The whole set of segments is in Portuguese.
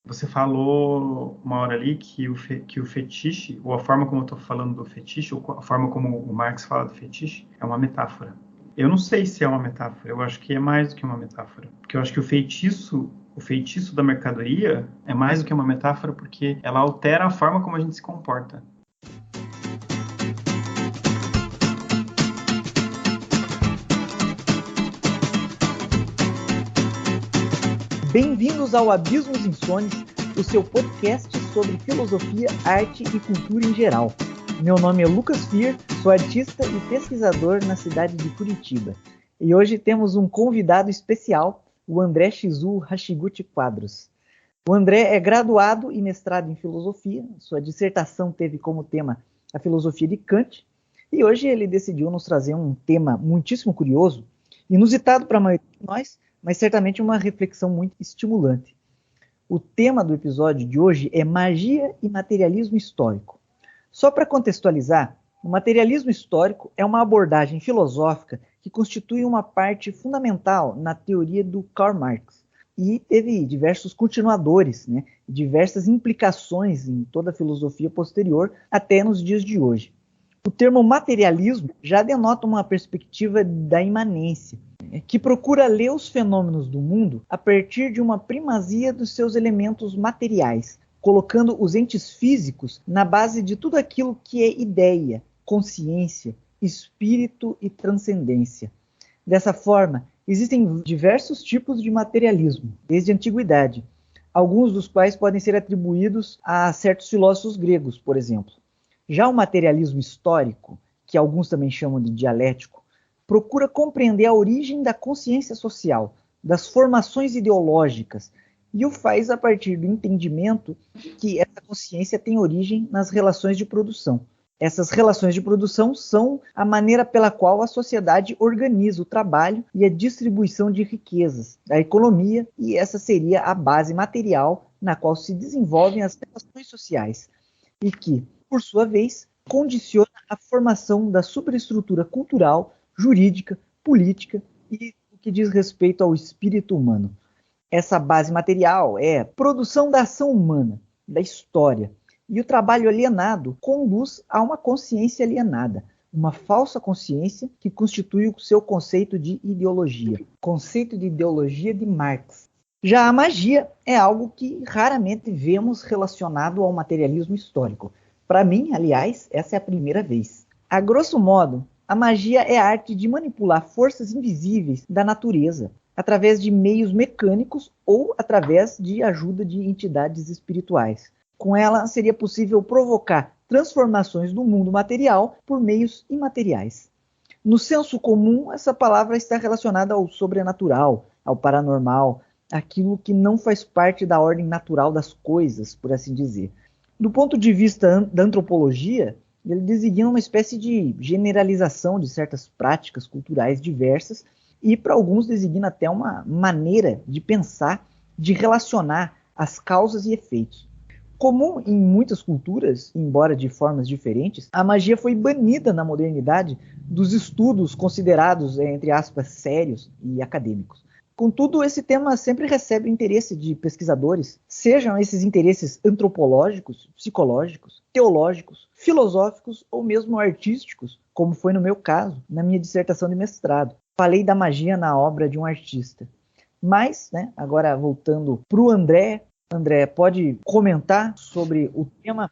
Você falou uma hora ali que o fetiche, ou a forma como eu estou falando do fetiche, ou a forma como o Marx fala do fetiche, é uma metáfora. Eu não sei se é uma metáfora, eu acho que é mais do que uma metáfora. Porque eu acho que o feitiço da mercadoria é mais do que uma metáfora, porque ela altera a forma como a gente se comporta. Bem-vindos ao Abismos Insones, o seu podcast sobre filosofia, arte e cultura em geral. Meu nome é Lucas Fier, sou artista e pesquisador na cidade de Curitiba. E hoje temos um convidado especial, o André Shizu Hashiguchi Quadros. O André é graduado e mestrado em filosofia, sua dissertação teve como tema a filosofia de Kant, e hoje ele decidiu nos trazer um tema muitíssimo curioso, inusitado para a maioria de nós, mas certamente uma reflexão muito estimulante. O tema do episódio de hoje é magia e materialismo histórico. Só para contextualizar, o materialismo histórico é uma abordagem filosófica que constitui uma parte fundamental na teoria do Karl Marx e teve diversos continuadores, diversas implicações em toda a filosofia posterior até nos dias de hoje. O termo materialismo já denota uma perspectiva da imanência, que procura ler os fenômenos do mundo a partir de uma primazia dos seus elementos materiais, colocando os entes físicos na base de tudo aquilo que é ideia, consciência, espírito e transcendência. Dessa forma, existem diversos tipos de materialismo, desde a antiguidade, alguns dos quais podem ser atribuídos a certos filósofos gregos, por exemplo. Já o materialismo histórico, que alguns também chamam de dialético, procura compreender a origem da consciência social, das formações ideológicas, e o faz a partir do entendimento que essa consciência tem origem nas relações de produção. Essas relações de produção são a maneira pela qual a sociedade organiza o trabalho e a distribuição de riquezas, a economia, e essa seria a base material na qual se desenvolvem as relações sociais, e que, por sua vez, condiciona a formação da superestrutura cultural, jurídica, política e o que diz respeito ao espírito humano. Essa base material é produção da ação humana, da história, e o trabalho alienado conduz a uma consciência alienada, uma falsa consciência que constitui o seu conceito de ideologia. Conceito de ideologia de Marx. Já a magia é algo que raramente vemos relacionado ao materialismo histórico. Para mim, aliás, essa é a primeira vez. A grosso modo, a magia é a arte de manipular forças invisíveis da natureza, através de meios mecânicos ou através de ajuda de entidades espirituais. Com ela, seria possível provocar transformações do mundo material por meios imateriais. No senso comum, essa palavra está relacionada ao sobrenatural, ao paranormal, aquilo que não faz parte da ordem natural das coisas, por assim dizer. Do ponto de vista da antropologia, ele designa uma espécie de generalização de certas práticas culturais diversas e, para alguns, designa até uma maneira de pensar, de relacionar as causas e efeitos. Comum em muitas culturas, embora de formas diferentes, a magia foi banida na modernidade dos estudos considerados, entre aspas, sérios e acadêmicos. Contudo, esse tema sempre recebe o interesse de pesquisadores, sejam esses interesses antropológicos, psicológicos, teológicos, filosóficos ou mesmo artísticos, como foi no meu caso, na minha dissertação de mestrado. Falei da magia na obra de um artista. Mas, agora voltando para o André, pode comentar sobre o tema?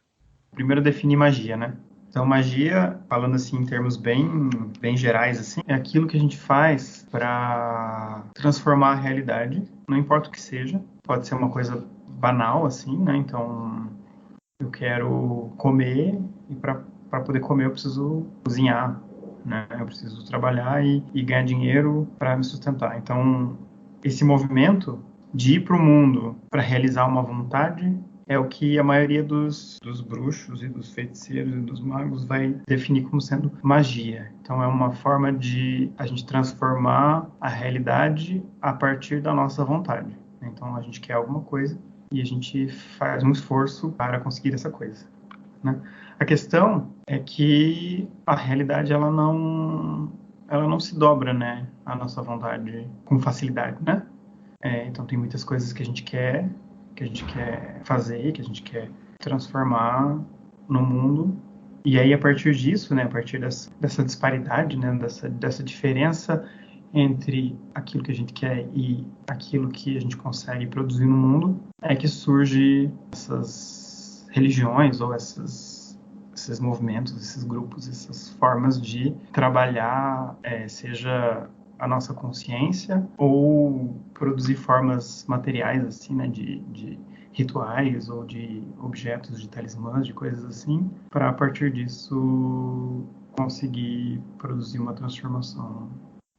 Primeiro definir magia, né? Então, magia, falando assim em termos bem gerais, assim, é aquilo que a gente faz para transformar a realidade, não importa o que seja. Pode ser uma coisa banal, assim, né? Então, eu quero comer e para poder comer eu preciso cozinhar, né? Eu preciso trabalhar e ganhar dinheiro para me sustentar. Então, esse movimento de ir para o mundo para realizar uma vontade é o que a maioria dos bruxos e dos feiticeiros e dos magos vai definir como sendo magia. Então é uma forma de a gente transformar a realidade a partir da nossa vontade. Então a gente quer alguma coisa e a gente faz um esforço para conseguir essa coisa, né? A questão é que a realidade ela não se dobra, né, à nossa vontade com facilidade, né? Então tem muitas coisas que a gente quer que a gente quer fazer, que a gente quer transformar no mundo. E aí, a partir disso, né, a partir dessa disparidade, né, dessa diferença entre aquilo que a gente quer e aquilo que a gente consegue produzir no mundo, é que surge essas religiões ou esses movimentos, esses grupos, essas formas de trabalhar, seja a nossa consciência ou produzir formas materiais, assim, né, de rituais ou de objetos, de talismãs, de coisas assim, para a partir disso conseguir produzir uma transformação.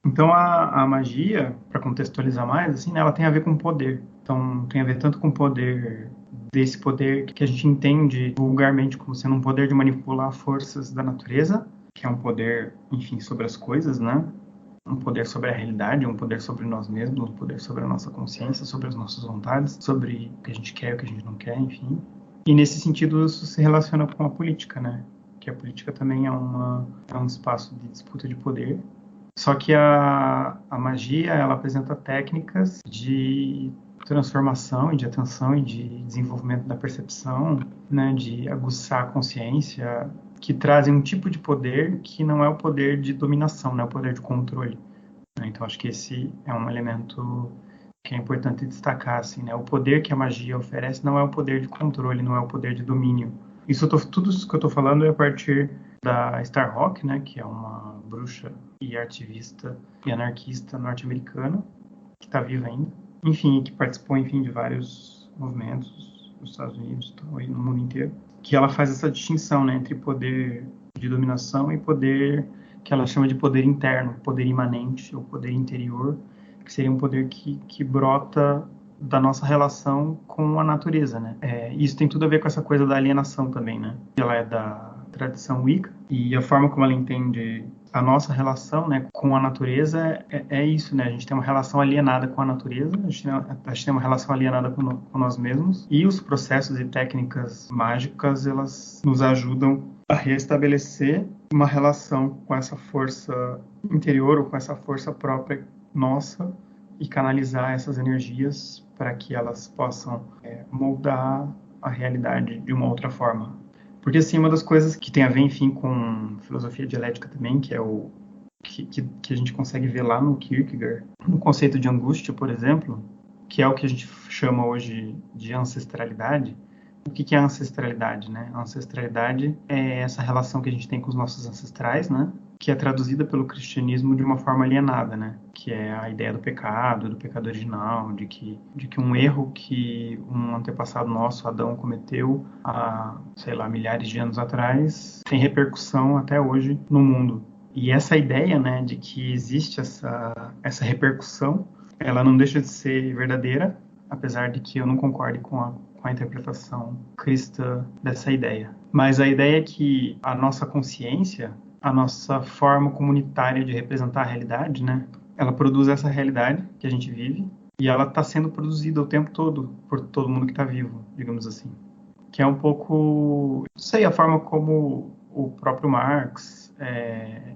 Então a magia, para contextualizar mais, assim, né, ela tem a ver com poder. Então tem a ver tanto com poder, desse poder que a gente entende vulgarmente como sendo um poder de manipular forças da natureza, que é um poder, enfim, sobre as coisas, né? Um poder sobre a realidade, um poder sobre nós mesmos, um poder sobre a nossa consciência, sobre as nossas vontades, sobre o que a gente quer e o que a gente não quer, enfim. E nesse sentido isso se relaciona com a política, né? Que a política também é um espaço de disputa de poder. Só que a magia, ela apresenta técnicas de transformação e de atenção e de desenvolvimento da percepção, né, de aguçar a consciência, que trazem um tipo de poder que não é o poder de dominação, não é o poder de controle. Né? Então, acho que esse é um elemento que é importante destacar, assim, né? O poder que a magia oferece não é o poder de controle, não é o poder de domínio. Tudo isso que eu estou falando é a partir da Starhawk, né, que é uma bruxa e ativista e anarquista norte-americana, que está viva ainda. Enfim, que participou, enfim, de vários movimentos nos Estados Unidos e no mundo inteiro. Que ela faz essa distinção, né, entre poder de dominação e poder que ela chama de poder interno, poder imanente ou poder interior, que seria um poder que brota da nossa relação com a natureza, né? Isso tem tudo a ver com essa coisa da alienação também, né? Ela é da tradição Wicca e a forma como ela entende a nossa relação, né, com a natureza é isso, né? A gente tem uma relação alienada com a natureza, a gente tem uma relação alienada com nós mesmos e os processos e técnicas mágicas, elas nos ajudam a restabelecer uma relação com essa força interior ou com essa força própria nossa e canalizar essas energias para que elas possam moldar a realidade de uma outra forma. Porque, assim, uma das coisas que tem a ver, enfim, com filosofia dialética também, que é o que a gente consegue ver lá no Kierkegaard, no conceito de angústia, por exemplo, que é o que a gente chama hoje de ancestralidade. O que é a ancestralidade, né? A ancestralidade é essa relação que a gente tem com os nossos ancestrais, né? Que é traduzida pelo cristianismo de uma forma alienada, né? Que é a ideia do pecado original, de que um erro que um antepassado nosso, Adão, cometeu há, sei lá, milhares de anos atrás, tem repercussão até hoje no mundo. E essa ideia, né, de que existe essa repercussão, ela não deixa de ser verdadeira, apesar de que eu não concorde com a interpretação cristã dessa ideia. Mas a ideia é que a nossa consciência, a nossa forma comunitária de representar a realidade, né? Ela produz essa realidade que a gente vive e ela está sendo produzida o tempo todo por todo mundo que está vivo, digamos assim. Que é um pouco, não sei, a forma como o próprio Marx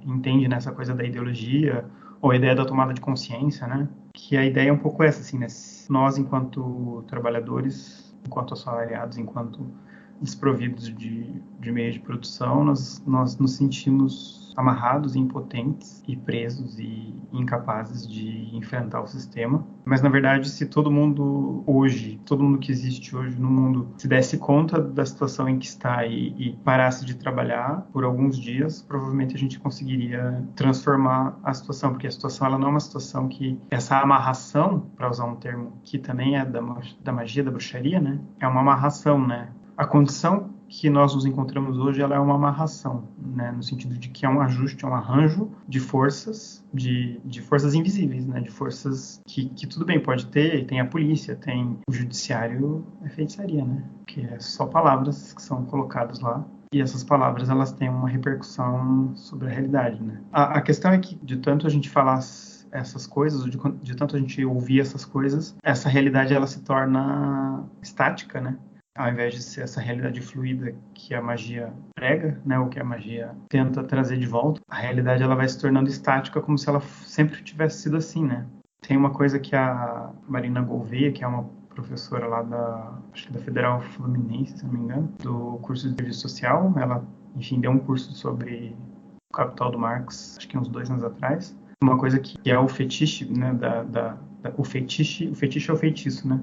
entende nessa coisa da ideologia ou a ideia da tomada de consciência, né? Que a ideia é um pouco essa, assim, né? Nós, enquanto trabalhadores, enquanto assalariados, enquanto desprovidos de meio de produção, nós nos sentimos amarrados, impotentes e presos e incapazes de enfrentar o sistema. Mas, na verdade, se todo mundo hoje, todo mundo que existe hoje no mundo, se desse conta da situação em que está e parasse de trabalhar por alguns dias, provavelmente a gente conseguiria transformar a situação, porque a situação ela não é uma situação que essa amarração, para usar um termo que também é da magia, da bruxaria, né? É uma amarração, né? A condição que nós nos encontramos hoje, ela é uma amarração, né? No sentido de que é um ajuste, é um arranjo de forças, de forças invisíveis, né? De forças que tudo bem, pode ter, tem a polícia, tem o judiciário, é feitiçaria, né? Que é só palavras que são colocadas lá. E essas palavras, elas têm uma repercussão sobre a realidade, né? A questão é que, de tanto a gente falar essas coisas, de tanto a gente ouvir essas coisas, essa realidade, ela se torna estática, né? Ao invés de ser essa realidade fluida que a magia prega, né, ou que a magia tenta trazer de volta, a realidade ela vai se tornando estática como se ela sempre tivesse sido assim, né? Tem uma coisa que a Marina Gouveia, que é uma professora lá acho que da Federal Fluminense, se não me engano, do curso de Serviço Social. Ela, enfim, deu um curso sobre o Capital do Marx, acho que uns 2 anos atrás. Uma coisa que é o fetiche, né, o fetiche é o feitiço, né?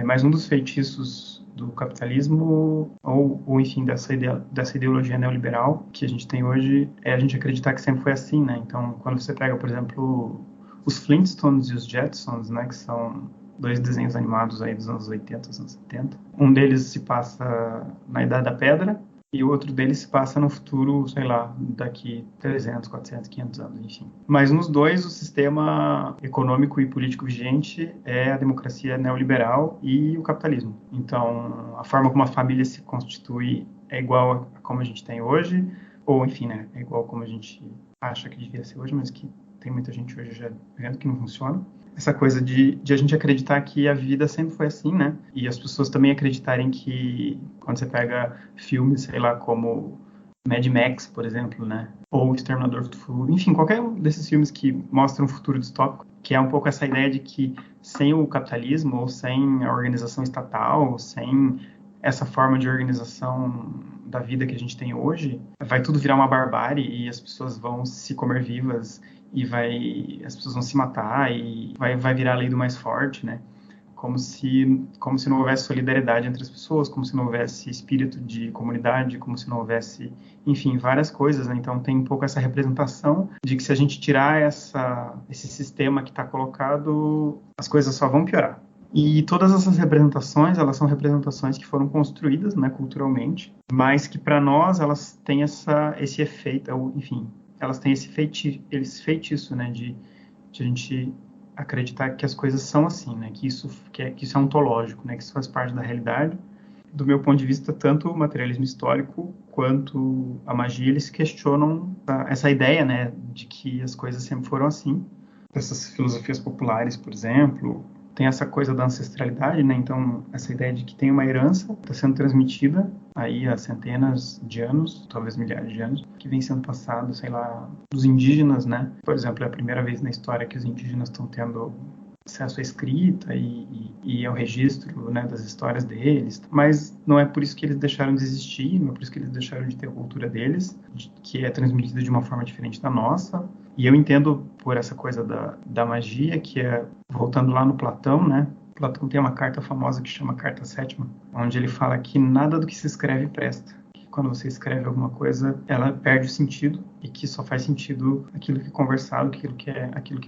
Mas um dos feitiços do capitalismo, ou enfim, dessa ideologia neoliberal que a gente tem hoje, é a gente acreditar que sempre foi assim, né? Então, quando você pega, por exemplo, os Flintstones e os Jetsons, né, que são 2 desenhos animados aí dos anos 80, dos anos 70. Um deles se passa na Idade da Pedra e o outro deles se passa no futuro, sei lá, daqui 300, 400, 500 anos, enfim. Mas nos dois, o sistema econômico e político vigente é a democracia neoliberal e o capitalismo. Então, a forma como a família se constitui é igual a como a gente tem hoje, ou enfim, né, é igual como a gente acha que devia ser hoje, mas que tem muita gente hoje já vendo que não funciona. Essa coisa de a gente acreditar que a vida sempre foi assim, né? E as pessoas também acreditarem que, quando você pega filmes, sei lá, como Mad Max, por exemplo, né? Ou Exterminador do Futuro, enfim, qualquer um desses filmes que mostram um futuro distópico, que é um pouco essa ideia de que sem o capitalismo, ou sem a organização estatal, sem essa forma de organização da vida que a gente tem hoje, vai tudo virar uma barbárie e as pessoas vão se comer vivas e as pessoas vão se matar e vai virar a lei do mais forte, né? Como se não houvesse solidariedade entre as pessoas, como se não houvesse espírito de comunidade, como se não houvesse, enfim, várias coisas, né? Então tem um pouco essa representação de que se a gente tirar esse sistema que está colocado, as coisas só vão piorar. E todas essas representações, elas são representações que foram construídas, né, culturalmente, mas que para nós elas têm esse efeito, enfim, elas têm esse feitiço, né, de a gente acreditar que as coisas são assim, né, que isso é ontológico, né, que isso faz parte da realidade. Do meu ponto de vista, tanto o materialismo histórico quanto a magia, eles questionam essa ideia, né, de que as coisas sempre foram assim. Essas filosofias populares, por exemplo, tem essa coisa da ancestralidade, né? Então, essa ideia de que tem uma herança que está sendo transmitida aí há centenas de anos, talvez milhares de anos, que vem sendo passado, sei lá, dos indígenas, né? Por exemplo, é a primeira vez na história que os indígenas estão tendo acesso à escrita e ao registro, né, das histórias deles, mas não é por isso que eles deixaram de existir, não é por isso que eles deixaram de ter a cultura deles, que é transmitida de uma forma diferente da nossa. E eu entendo por essa coisa da magia, que é, voltando lá no Platão, né? Platão tem uma carta famosa que chama Carta Sétima, onde ele fala que nada do que se escreve presta. Que quando você escreve alguma coisa, ela perde o sentido e que só faz sentido aquilo que é conversado, aquilo que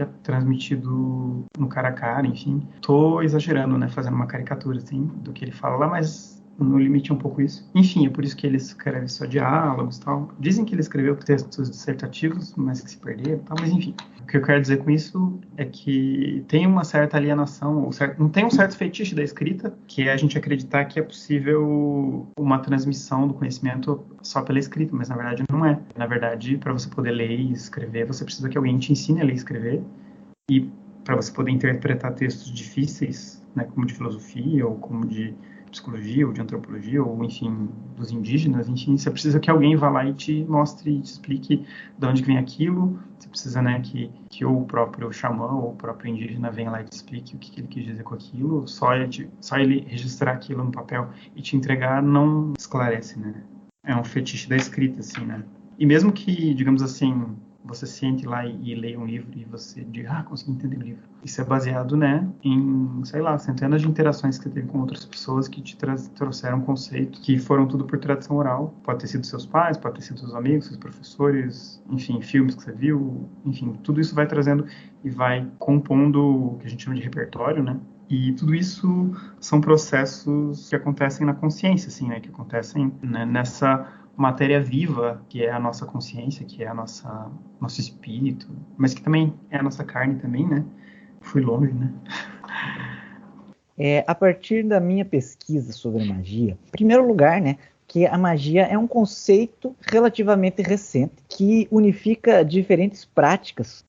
é transmitido no cara a cara, enfim. Tô exagerando, né? Fazendo uma caricatura, assim, do que ele fala lá, mas no limite é um pouco isso. Enfim, é por isso que ele escreve só diálogos e tal. Dizem que ele escreveu textos dissertativos, mas que se perderam e tal, mas enfim. O que eu quero dizer com isso é que tem uma certa alienação, não tem um certo fetiche da escrita, que é a gente acreditar que é possível uma transmissão do conhecimento só pela escrita, mas na verdade não é. Na verdade, para você poder ler e escrever, você precisa que alguém te ensine a ler e escrever. E para você poder interpretar textos difíceis, né, como de filosofia ou como de psicologia ou de antropologia ou, enfim, dos indígenas, enfim, você precisa que alguém vá lá e te mostre e te explique de onde vem aquilo. Você precisa, né, que o próprio xamã ou o próprio indígena venha lá e te explique o que ele quis dizer com aquilo. Só ele registrar aquilo no papel e te entregar não esclarece, né? É um fetiche da escrita, assim, né? E mesmo que, digamos assim, você sente lá e leia um livro e você diga, consegui entender o livro. Isso é baseado, né, em, sei lá, centenas de interações que você teve com outras pessoas que te trouxeram conceitos que foram tudo por tradição oral. Pode ter sido seus pais, pode ter sido seus amigos, seus professores, enfim, filmes que você viu, enfim, tudo isso vai trazendo e vai compondo o que a gente chama de repertório, né? E tudo isso são processos que acontecem na consciência, assim, né, que acontecem, né, nessa matéria viva, que é a nossa consciência, que é nosso espírito, mas que também é a nossa carne também, né? Fui longe, né? A partir da minha pesquisa sobre magia, em primeiro lugar, né, que a magia é um conceito relativamente recente que unifica diferentes práticas.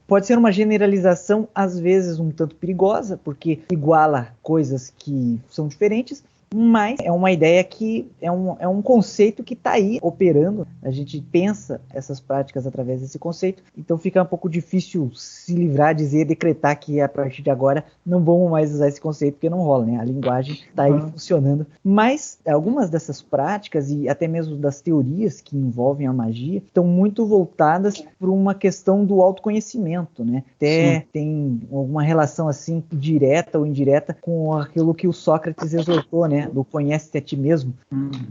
Pode ser uma generalização, às vezes, um tanto perigosa, porque iguala coisas que são diferentes, Mas é uma ideia que é um conceito que está aí operando. A gente pensa essas práticas através desse conceito, então fica um pouco difícil se livrar, dizer, decretar que a partir de agora não vamos mais usar esse conceito, porque não rola, né? A linguagem está aí funcionando. Mas algumas dessas práticas e até mesmo das teorias que envolvem a magia estão muito voltadas para uma questão do autoconhecimento, né? Até tem alguma relação assim direta ou indireta com aquilo que o Sócrates exortou, né? Do conhece-te a ti mesmo.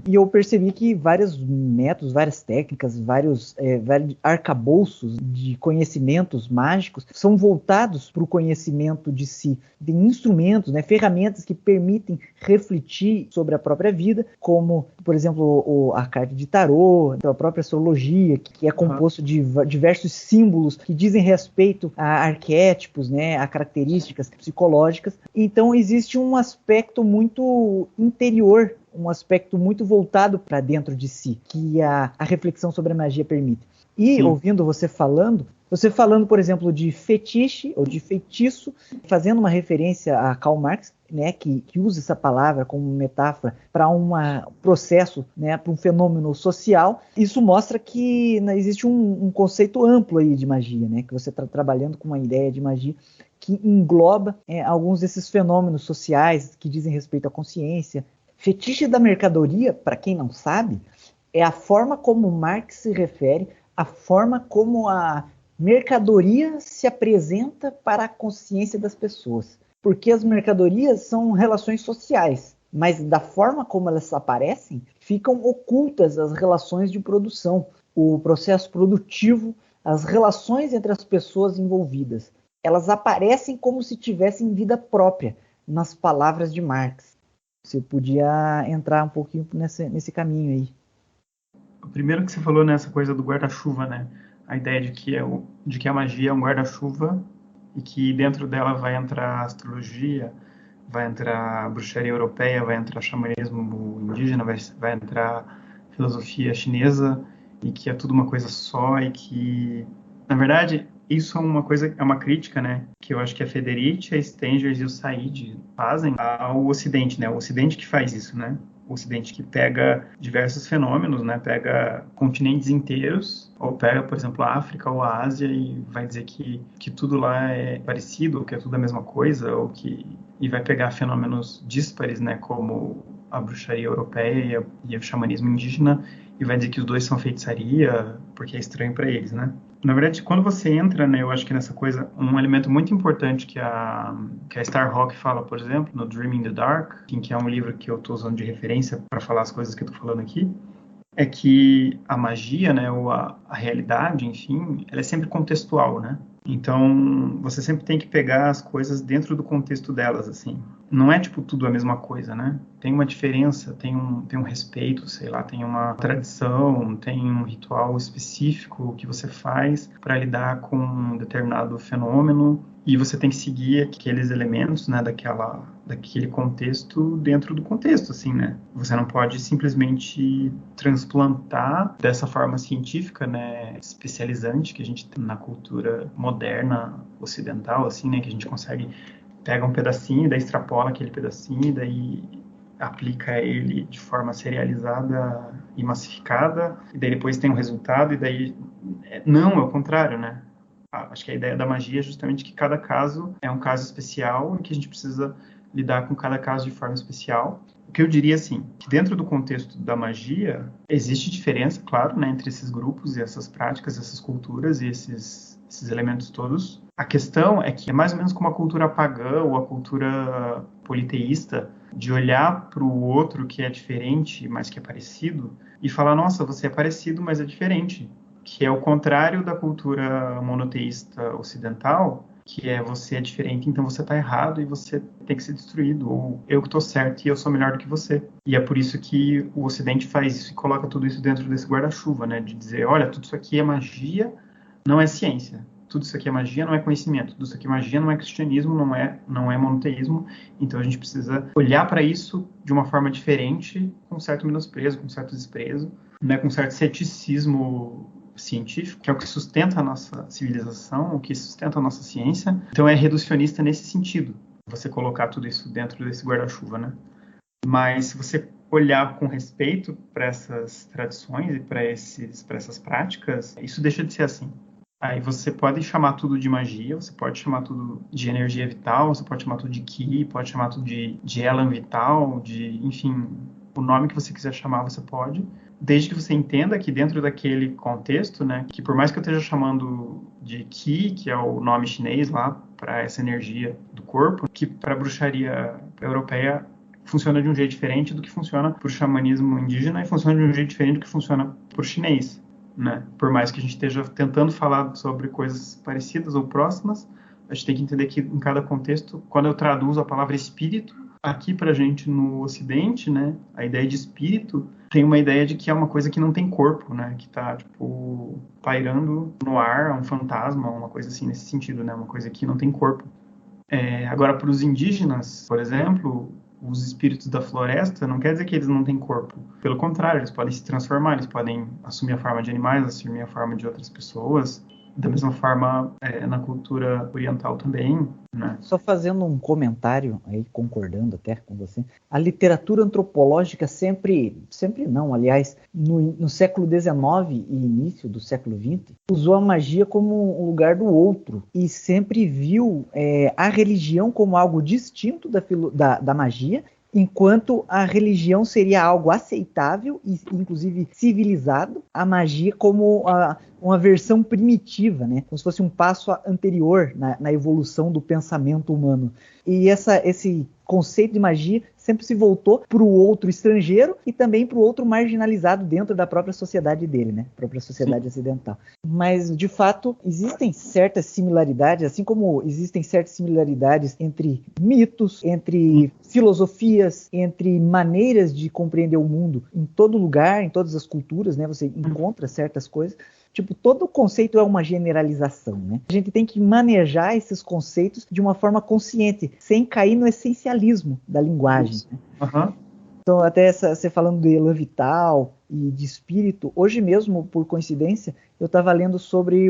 E eu percebi que vários métodos, várias técnicas, vários arcabouços de conhecimentos mágicos são voltados para o conhecimento de si. Tem instrumentos, né, ferramentas que permitem refletir sobre a própria vida, como, por exemplo, a carta de tarô, a própria astrologia, que é composto de diversos símbolos que dizem respeito a arquétipos, né, a características psicológicas. Então existe um aspecto muito interior, um aspecto muito voltado para dentro de si, que a reflexão sobre a magia permite. E ouvindo você falando, por exemplo, de fetiche ou de feitiço, fazendo uma referência a Karl Marx, né, que usa essa palavra como metáfora para um processo, né, para um fenômeno social, isso mostra que existe um conceito amplo aí de magia, né, que você está trabalhando com uma ideia de magia que engloba alguns desses fenômenos sociais que dizem respeito à consciência. Fetiche da mercadoria, para quem não sabe, é a forma como Marx se refere, a forma como a mercadoria se apresenta para a consciência das pessoas. Porque as mercadorias são relações sociais, mas da forma como elas aparecem, ficam ocultas as relações de produção, o processo produtivo, as relações entre as pessoas envolvidas. Elas aparecem como se tivessem vida própria, nas palavras de Marx. Você podia entrar um pouquinho nesse caminho aí. O primeiro que você falou nessa coisa do guarda-chuva, né? A ideia de que a magia é um guarda-chuva e que dentro dela vai entrar a astrologia, vai entrar a bruxaria europeia, vai entrar xamanismo indígena, vai entrar a filosofia chinesa, e que é tudo uma coisa só, e que, na verdade, isso é uma crítica, né, que eu acho que a Federici, a Stengers e o Said fazem ao Ocidente, né? O Ocidente que faz isso, né? O Ocidente que pega diversos fenômenos, né? Pega continentes inteiros, ou pega, por exemplo, a África ou a Ásia e vai dizer que tudo lá é parecido, ou que é tudo a mesma coisa, e vai pegar fenômenos díspares, né? Como a bruxaria europeia e o xamanismo indígena, e vai dizer que os dois são feitiçaria, porque é estranho para eles, né? Na verdade, quando você entra, né, eu acho que nessa coisa, um elemento muito importante que a Starhawk fala, por exemplo, no Dream in the Dark, que é um livro que eu estou usando de referência para falar as coisas que eu estou falando aqui, é que a magia, né, ou a realidade, enfim, ela é sempre contextual, né? Então, você sempre tem que pegar as coisas dentro do contexto delas, assim. Não é, tipo, tudo a mesma coisa, né? Tem uma diferença, tem um respeito, sei lá, tem uma tradição, tem um ritual específico que você faz para lidar com um determinado fenômeno, e você tem que seguir aqueles elementos, né, daquele contexto dentro do contexto, assim, né? Você não pode simplesmente transplantar dessa forma científica, né, especializante que a gente tem na cultura moderna ocidental, assim, né, que a gente consegue pega um pedacinho, daí extrapola aquele pedacinho, daí aplica ele de forma serializada e massificada, e daí depois tem um resultado, e daí... Não, é o contrário, né? Acho que a ideia da magia é justamente que cada caso é um caso especial e que a gente precisa lidar com cada caso de forma especial. O que eu diria, assim, que dentro do contexto da magia, existe diferença, claro, né, entre esses grupos e essas práticas, essas culturas e esses elementos todos. A questão é que é mais ou menos como a cultura pagã ou a cultura politeísta, de olhar para o outro que é diferente, mas que é parecido, e falar, nossa, você é parecido, mas é diferente. Que é o contrário da cultura monoteísta ocidental, que é você é diferente, então você está errado e você tem que ser destruído, ou eu que estou certo e eu sou melhor do que você. E é por isso que o Ocidente faz isso e coloca tudo isso dentro desse guarda-chuva, né? De dizer, olha, tudo isso aqui é magia, não é ciência. Tudo isso aqui é magia, não é conhecimento. Tudo isso aqui é magia, não é cristianismo, não é monoteísmo. Então a gente precisa olhar para isso de uma forma diferente, com certo menosprezo, com certo desprezo, né? Com certo ceticismo científico, que é o que sustenta a nossa civilização, o que sustenta a nossa ciência. Então é reducionista nesse sentido, você colocar tudo isso dentro desse guarda-chuva, né? Mas se você olhar com respeito para essas tradições e para essas práticas, isso deixa de ser assim. Aí você pode chamar tudo de magia, você pode chamar tudo de energia vital, você pode chamar tudo de Ki, pode chamar tudo de Elan vital, enfim, o nome que você quiser chamar, você pode. Desde que você entenda que dentro daquele contexto, né, que por mais que eu esteja chamando de Ki, que é o nome chinês lá para essa energia do corpo, que para a bruxaria europeia funciona de um jeito diferente do que funciona para o xamanismo indígena e funciona de um jeito diferente do que funciona para o chinês. Né? Por mais que a gente esteja tentando falar sobre coisas parecidas ou próximas, a gente tem que entender que em cada contexto, quando eu traduzo a palavra espírito, aqui pra gente no Ocidente, né, a ideia de espírito tem uma ideia de que é uma coisa que não tem corpo, né, que tá, tipo, pairando no ar, um fantasma, uma coisa assim nesse sentido, né, uma coisa que não tem corpo. Agora, para os indígenas, por exemplo, os espíritos da floresta, não quer dizer que eles não têm corpo. Pelo contrário, eles podem se transformar, eles podem assumir a forma de animais, assumir a forma de outras pessoas. Da mesma forma, na cultura oriental também, né? Só fazendo um comentário aí, concordando até com você, a literatura antropológica sempre não, aliás, no século XIX e início do século XX, usou a magia como um lugar do outro e sempre viu a religião como algo distinto da magia, enquanto a religião seria algo aceitável e, inclusive, civilizado, a magia como uma versão primitiva, né? Como se fosse um passo anterior na evolução do pensamento humano. E esse conceito de magia sempre se voltou para o outro estrangeiro e também para o outro marginalizado dentro da própria sociedade dele, né? Própria sociedade ocidental. Mas, de fato, existem certas similaridades, assim como existem certas similaridades entre mitos, entre filosofias, entre maneiras de compreender o mundo em todo lugar, em todas as culturas, né? Você encontra certas coisas. Tipo, todo conceito é uma generalização, né? A gente tem que manejar esses conceitos de uma forma consciente, sem cair no essencialismo da linguagem. Né? Uhum. Então, até você falando de elan vital e de espírito, hoje mesmo, por coincidência, eu estava lendo sobre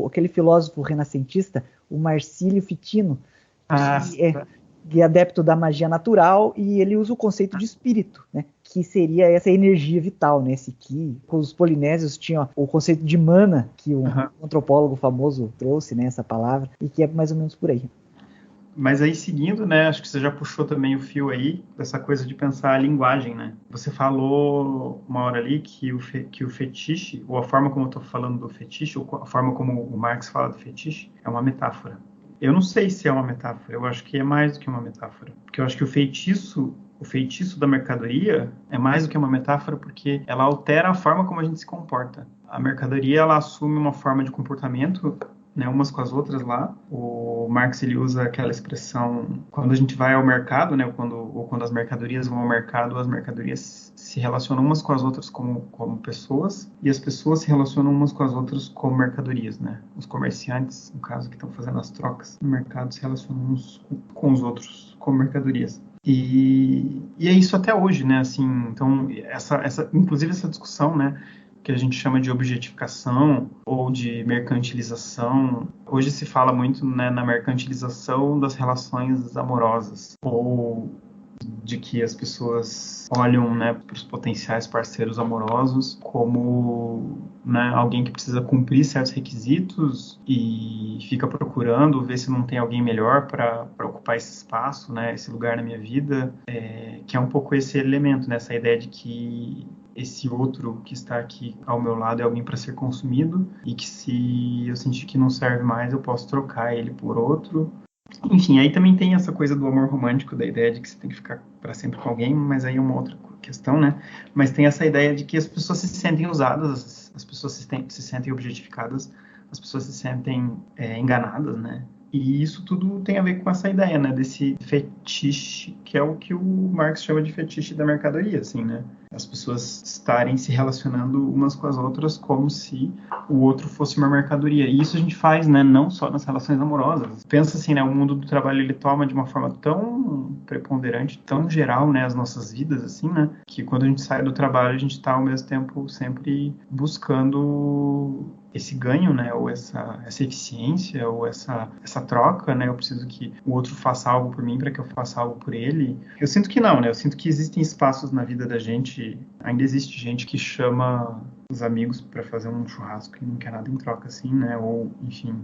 aquele filósofo renascentista, o Marcílio Fitino, que é adepto da magia natural, e ele usa o conceito de espírito, né? Que seria essa energia vital, né? Esse Ki. Os polinésios tinham o conceito de mana, que um antropólogo famoso trouxe, né? Essa palavra, e que é mais ou menos por aí. Mas aí, seguindo, né? Acho que você já puxou também o fio aí, dessa coisa de pensar a linguagem, né? Você falou uma hora ali que o fetiche, ou a forma como eu estou falando do fetiche, ou a forma como o Marx fala do fetiche, é uma metáfora. Eu não sei se é uma metáfora, eu acho que é mais do que uma metáfora. Porque eu acho que o feitiço da mercadoria é mais do que uma metáfora porque ela altera a forma como a gente se comporta. A mercadoria, ela assume uma forma de comportamento, né, umas com as outras lá. O Marx, ele usa aquela expressão, quando a gente vai ao mercado, né, quando as mercadorias vão ao mercado, as mercadorias se relacionam umas com as outras como pessoas, e as pessoas se relacionam umas com as outras como mercadorias, né? Os comerciantes, no caso, que estão fazendo as trocas no mercado, se relacionam uns com os outros como mercadorias. E é isso até hoje, né? Assim, então, inclusive essa discussão, né, que a gente chama de objetificação ou de mercantilização. Hoje se fala muito, né, na mercantilização das relações amorosas, ou de que as pessoas olham, né, para os potenciais parceiros amorosos como, né, alguém que precisa cumprir certos requisitos e fica procurando ver se não tem alguém melhor para ocupar esse espaço, né, esse lugar na minha vida, que é um pouco esse elemento, né, essa ideia de que esse outro que está aqui ao meu lado é alguém para ser consumido e que se eu sentir que não serve mais, eu posso trocar ele por outro. Enfim, aí também tem essa coisa do amor romântico, da ideia de que você tem que ficar para sempre com alguém, mas aí é uma outra questão, né? Mas tem essa ideia de que as pessoas se sentem usadas, as pessoas se sentem objetificadas, as pessoas se sentem enganadas, né? E isso tudo tem a ver com essa ideia, né? Desse fetiche, que é o que o Marx chama de fetiche da mercadoria, assim, né? as pessoas estarem se relacionando umas com as outras como se o outro fosse uma mercadoria. E isso a gente faz, né, não só nas relações amorosas. Pensa assim, né, o mundo do trabalho ele toma de uma forma tão preponderante, tão geral, né, as nossas vidas, assim, né, que quando a gente sai do trabalho a gente está ao mesmo tempo sempre buscando esse ganho, né, ou essa eficiência, ou essa troca, né, eu preciso que o outro faça algo por mim para que eu faça algo por ele. Eu sinto que não, né, eu sinto que existem espaços na vida da gente, ainda existe gente que chama os amigos para fazer um churrasco e não quer nada em troca, assim, né, ou, enfim,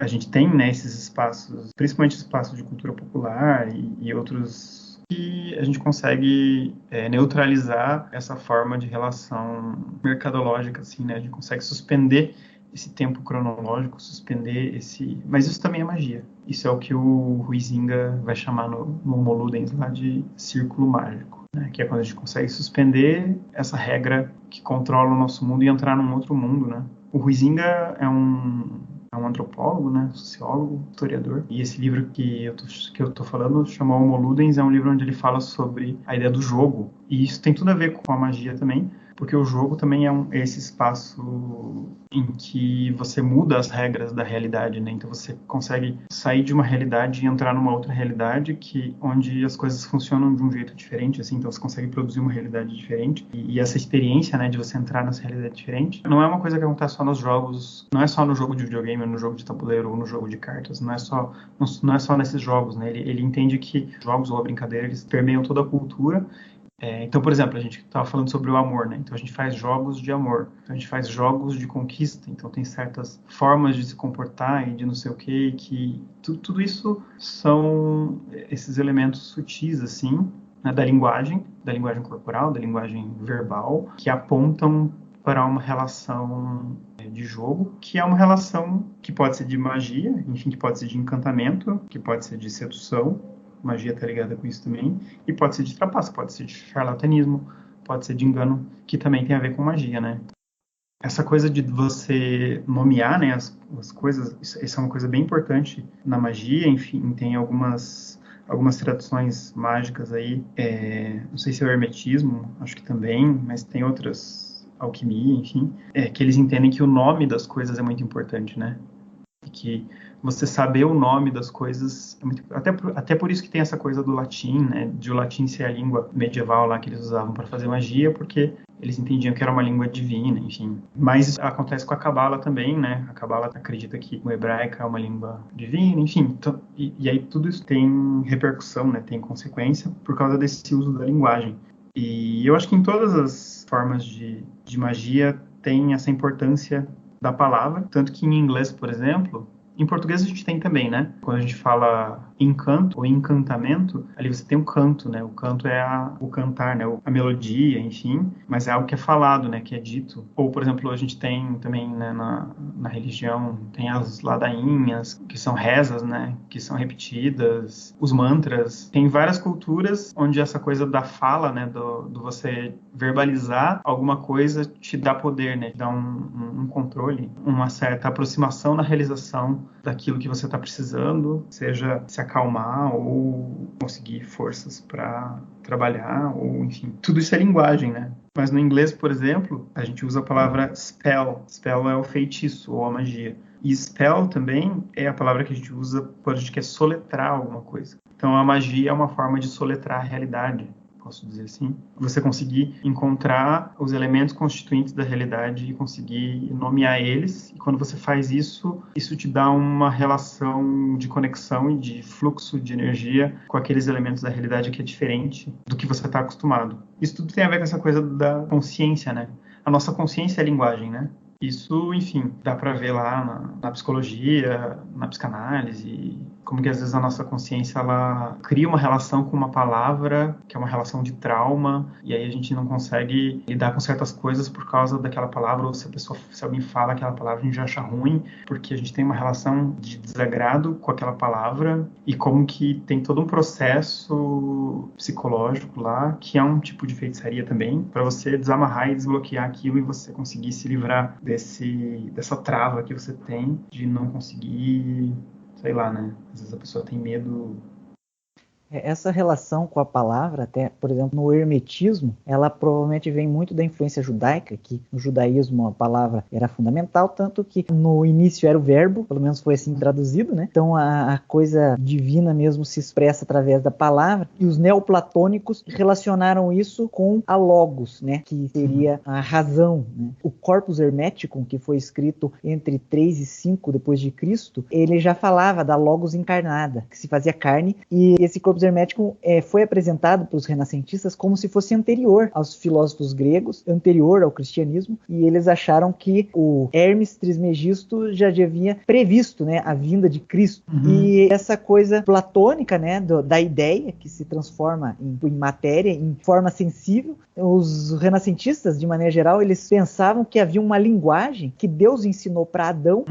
a gente tem, né, esses espaços, principalmente espaços de cultura popular e outros que a gente consegue neutralizar essa forma de relação mercadológica, assim, né? A gente consegue suspender esse tempo cronológico, suspender esse... Mas isso também é magia. Isso é o que o Huizinga vai chamar no Homo Ludens lá de círculo mágico, né? Que é quando a gente consegue suspender essa regra que controla o nosso mundo e entrar num outro mundo, né? O Huizinga é um antropólogo, né, sociólogo, historiador. E esse livro que eu tô falando, chama Homo Ludens, é um livro onde ele fala sobre a ideia do jogo. E isso tem tudo a ver com a magia também, porque o jogo também é esse espaço em que você muda as regras da realidade, né? Então você consegue sair de uma realidade e entrar numa outra realidade onde as coisas funcionam de um jeito diferente, assim. Então você consegue produzir uma realidade diferente. E essa experiência, né, de você entrar nessa realidade diferente, não é uma coisa que acontece só nos jogos, não é só no jogo de videogame, ou no jogo de tabuleiro, ou no jogo de cartas, não é só nesses jogos, né? Ele entende que jogos ou a brincadeira, eles permeiam toda a cultura. Então, por exemplo, a gente estava falando sobre o amor, né? Então a gente faz jogos de amor, então, a gente faz jogos de conquista, então tem certas formas de se comportar e de não sei o quê, que tudo isso são esses elementos sutis, assim, né, da linguagem corporal, da linguagem verbal, que apontam para uma relação de jogo, que é uma relação que pode ser de magia, enfim, que pode ser de encantamento, que pode ser de sedução. Magia está ligada com isso também. E pode ser de trapaça, pode ser de charlatanismo, pode ser de engano, que também tem a ver com magia, né? Essa coisa de você nomear, né, as coisas, isso é uma coisa bem importante na magia. Enfim, tem algumas tradições mágicas aí. Não sei se é o hermetismo, acho que também, mas tem outras, alquimia, enfim, que eles entendem que o nome das coisas é muito importante, né? Que você saber o nome das coisas é muito... até por isso que tem essa coisa do latim, né, de o latim ser a língua medieval lá que eles usavam para fazer magia, porque eles entendiam que era uma língua divina, enfim. Mas isso acontece com a Cabala também, né? A Cabala acredita que o hebraico é uma língua divina, enfim. E aí tudo isso tem repercussão, né? Tem consequência por causa desse uso da linguagem. E eu acho que em todas as formas de magia tem essa importância da palavra, tanto que em inglês, por exemplo, em português a gente tem também, né? Quando a gente fala encanto ou encantamento, ali você tem o canto, né? O canto é o cantar, né? A melodia, enfim, mas é algo que é falado, né? Que é dito. Ou, por exemplo, a gente tem também, né, na religião, tem as ladainhas, que são rezas, né? Que são repetidas, os mantras. Tem várias culturas onde essa coisa da fala, né? Do você verbalizar alguma coisa te dá poder, né? Te dá um controle, uma certa aproximação na realização daquilo que você está precisando, seja se acalmar ou conseguir forças para trabalhar, ou enfim, tudo isso é linguagem, né? Mas no inglês, por exemplo, a gente usa a palavra spell. Spell é o feitiço ou a magia. E spell também é a palavra que a gente usa quando a gente quer soletrar alguma coisa. Então a magia é uma forma de soletrar a realidade, posso dizer assim. Você conseguir encontrar os elementos constituintes da realidade e conseguir nomear eles. E quando você faz isso, isso te dá uma relação de conexão e de fluxo de energia com aqueles elementos da realidade que é diferente do que você está acostumado. Isso tudo tem a ver com essa coisa da consciência, né? A nossa consciência é a linguagem, né? Isso, enfim, dá para ver lá na psicologia, na psicanálise, como que às vezes a nossa consciência ela cria uma relação com uma palavra, que é uma relação de trauma, e aí a gente não consegue lidar com certas coisas por causa daquela palavra, ou se alguém fala aquela palavra, a gente já acha ruim, porque a gente tem uma relação de desagrado com aquela palavra, e como que tem todo um processo psicológico lá, que é um tipo de feitiçaria também, para você desamarrar e desbloquear aquilo e você conseguir se livrar dessa trava que você tem de não conseguir, sei lá, né? Às vezes a pessoa tem medo. Essa relação com a palavra, até, por exemplo, no hermetismo, ela provavelmente vem muito da influência judaica, que no judaísmo a palavra era fundamental, tanto que no início era o verbo, pelo menos foi assim traduzido, né? Então a coisa divina mesmo se expressa através da palavra, e os neoplatônicos relacionaram isso com a logos, né? Que seria a razão, né? O Corpus Hermeticum, que foi escrito entre 3 e 5 depois de Cristo, ele já falava da logos encarnada, que se fazia carne, e esse Corpus Hermeticum foi apresentado para os renascentistas como se fosse anterior aos filósofos gregos, anterior ao cristianismo, e eles acharam que o Hermes Trismegisto já havia previsto, né, a vinda de Cristo. E essa coisa platônica, né, da ideia que se transforma em matéria, em forma sensível, os renascentistas, de maneira geral, eles pensavam que havia uma linguagem que Deus ensinou para Adão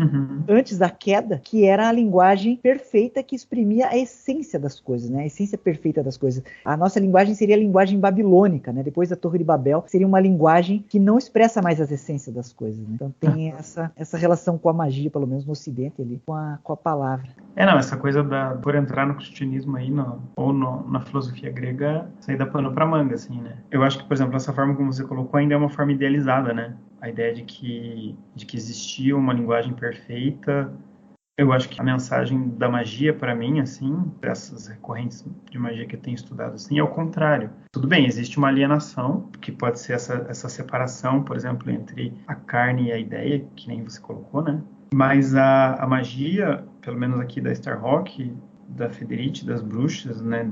antes da queda, que era a linguagem perfeita que exprimia a essência das coisas, né? A essência perfeita das coisas. A nossa linguagem seria a linguagem babilônica, né? Depois da Torre de Babel, seria uma linguagem que não expressa mais as essências das coisas, né? Então tem essa relação com a magia, pelo menos no Ocidente, ali, com a palavra. Essa coisa por entrar no cristianismo aí, na filosofia grega, isso aí dá pano pra manga, assim, né? Eu acho que, por exemplo, essa forma como você colocou ainda é uma forma idealizada, né? A ideia de que existia uma linguagem perfeita. Eu acho que a mensagem da magia, para mim, assim, dessas recorrentes de magia que eu tenho estudado, assim, é o contrário. Tudo bem, existe uma alienação, que pode ser essa separação, por exemplo, entre a carne e a ideia, que nem você colocou, né? Mas a magia, pelo menos aqui da Starhawk, da Federite, das bruxas, né,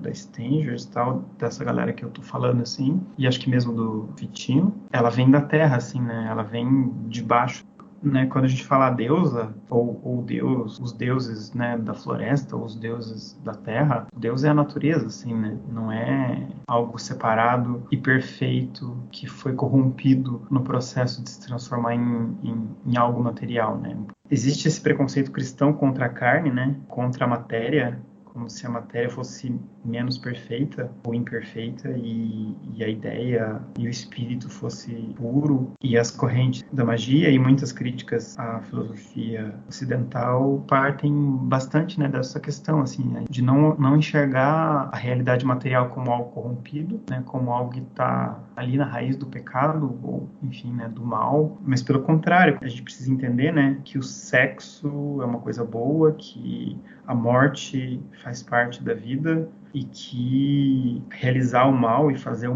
da Stangers e tal, dessa galera que eu tô falando, assim, e acho que mesmo do Vitinho, ela vem da terra, assim, né? Ela vem de baixo. Né, quando a gente fala a deusa, ou Deus, os deuses, né, da floresta, ou os deuses da terra, Deus é a natureza, assim, né? Não é algo separado e perfeito que foi corrompido no processo de se transformar em algo material, né? Existe esse preconceito cristão contra a carne, né, contra a matéria, como se a matéria fosse menos perfeita ou imperfeita e a ideia e o espírito fosse puro, e as correntes da magia e muitas críticas à filosofia ocidental partem bastante, né, dessa questão, assim, né, de não enxergar a realidade material como algo corrompido, né, como algo que está ali na raiz do pecado ou, enfim, né, do mal, mas pelo contrário, a gente precisa entender, né, que o sexo é uma coisa boa, que a morte faz parte da vida e que realizar o mal e fazer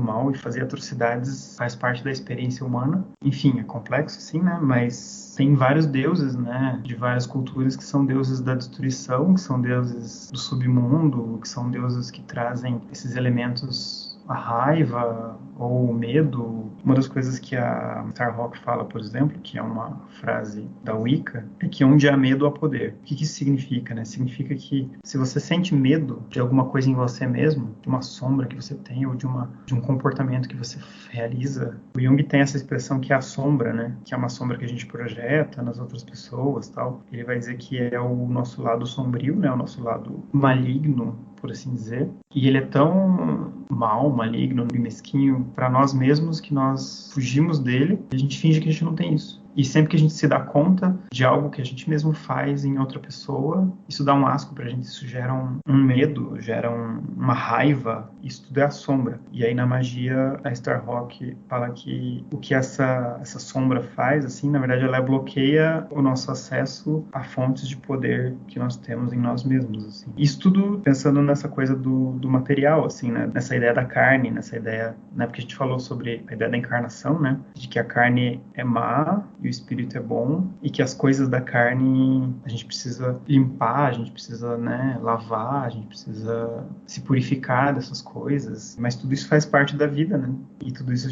atrocidades faz parte da experiência humana. Enfim, é complexo, sim, né? Mas tem vários deuses, né, de várias culturas que são deuses da destruição, que são deuses do submundo, que são deuses que trazem esses elementos, a raiva ou o medo. Uma das coisas que a Starhawk fala, por exemplo, que é uma frase da Wicca, é que onde há medo há poder. O que isso significa, né? Significa que se você sente medo de alguma coisa em você mesmo, de uma sombra que você tem ou de um comportamento que você realiza, o Jung tem essa expressão que é a sombra, né? Que é uma sombra que a gente projeta nas outras pessoas, tal. Ele vai dizer que é o nosso lado sombrio, né? O nosso lado maligno, por assim dizer. E ele é tão mau, maligno e mesquinho para nós mesmos que nós fugimos dele e a gente finge que a gente não tem isso. E sempre que a gente se dá conta de algo que a gente mesmo faz em outra pessoa, isso dá um asco pra gente, isso gera um medo, gera uma raiva, isso tudo é a sombra. E aí na magia, a Starhawk fala que o que essa sombra faz, assim, na verdade ela bloqueia o nosso acesso a fontes de poder que nós temos em nós mesmos, assim. Isso tudo pensando nessa coisa do material, assim, né? Nessa ideia da carne, nessa ideia, né? Porque a gente falou sobre a ideia da encarnação, né? De que a carne é má e o espírito é bom, e que as coisas da carne a gente precisa limpar, a gente precisa, né, lavar, a gente precisa se purificar dessas coisas, mas tudo isso faz parte da vida, né? E tudo isso